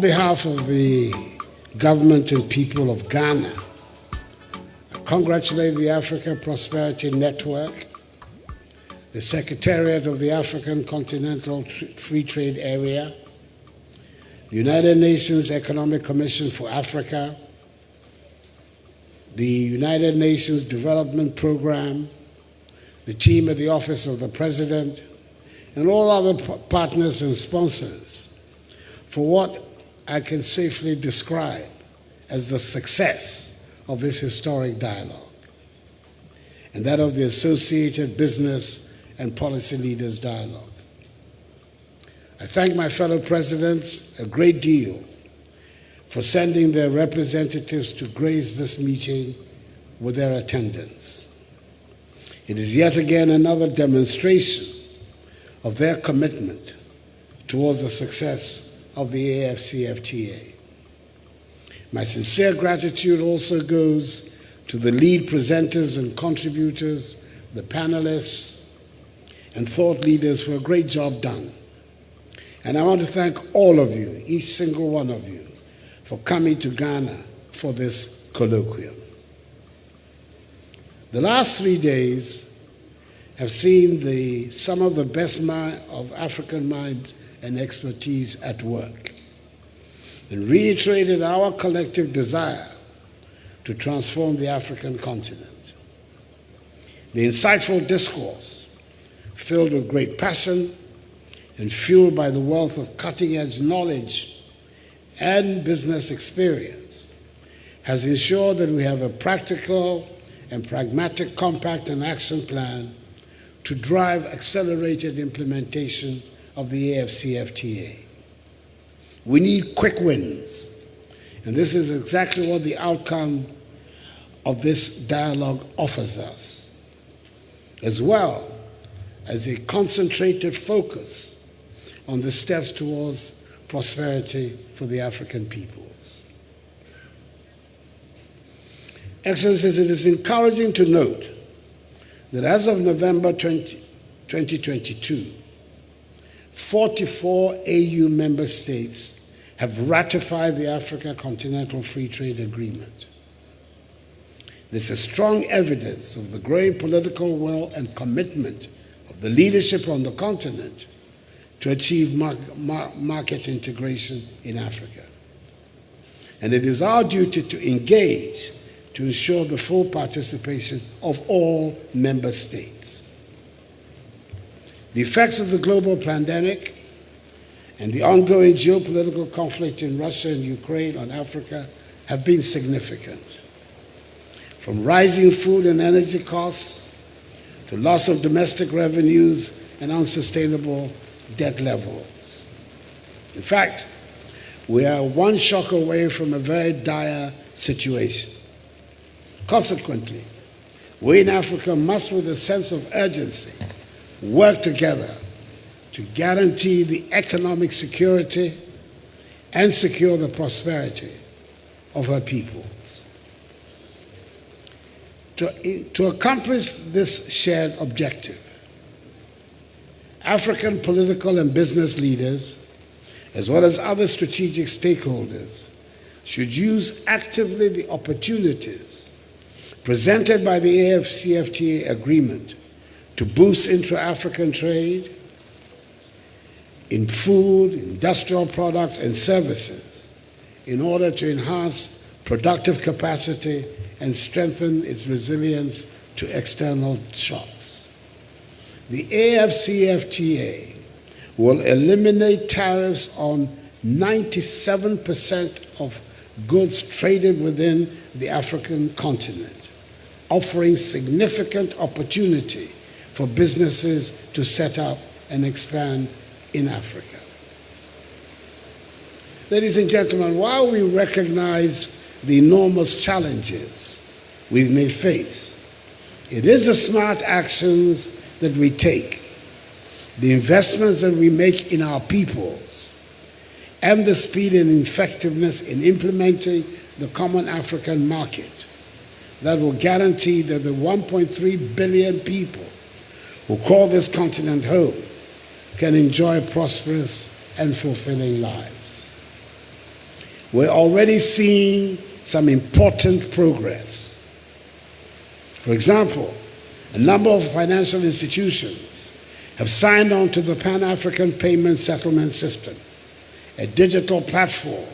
behalf of the government and people of Ghana, I congratulate the Africa Prosperity Network, the Secretariat of the African Continental Free Trade Area, the United Nations Economic Commission for Africa, the United Nations Development Program, the team at the Office of the President, and all other partners and sponsors for what I can safely describe as the success of this historic dialogue, and that of the Associated Business and Policy Leaders Dialogue. I thank my fellow presidents a great deal for sending their representatives to grace this meeting with their attendance. It is yet again another demonstration of their commitment towards the success of the AFCFTA. My sincere gratitude also goes to the lead presenters and contributors, the panelists, and thought leaders for a great job done. And I want to thank all of you, each single one of you, for coming to Ghana for this colloquium. The last 3 days have seen some of the best of African minds and expertise at work, and reiterated our collective desire to transform the African continent. The insightful discourse, filled with great passion and fueled by the wealth of cutting-edge knowledge and business experience, has ensured that we have a practical and pragmatic compact and action plan to drive accelerated implementation of the AFCFTA. We need quick wins, and this is exactly what the outcome of this dialogue offers us, as well as a concentrated focus on the steps towards prosperity for the African peoples. Excellencies, it is encouraging to note that as of November 2022, 44 AU member states have ratified the Africa Continental Free Trade Agreement. This is strong evidence of the growing political will and commitment of the leadership on the continent to achieve market integration in Africa. And it is our duty to engage to ensure the full participation of all member states. The effects of the global pandemic and the ongoing geopolitical conflict in Russia and Ukraine on Africa have been significant. From rising food and energy costs to loss of domestic revenues and unsustainable debt levels. In fact, we are one shock away from a very dire situation. Consequently, we in Africa must, with a sense of urgency, work together to guarantee the economic security and secure the prosperity of our peoples. To accomplish this shared objective, African political and business leaders, as well as other strategic stakeholders, should use actively the opportunities presented by the AFCFTA agreement to boost intra-African trade in food, industrial products, and services in order to enhance productive capacity and strengthen its resilience to external shocks. The AFCFTA will eliminate tariffs on 97% of goods traded within the African continent, offering significant opportunity for businesses to set up and expand in Africa. Ladies and gentlemen, while we recognize the enormous challenges we may face, it is the smart actions that we take, the investments that we make in our peoples, and the speed and effectiveness in implementing the common African market that will guarantee that the 1.3 billion people who call this continent home can enjoy prosperous and fulfilling lives. we're already seeing some important progress. For example, a number of financial institutions have signed on to the Pan-African Payment Settlement System, a digital platform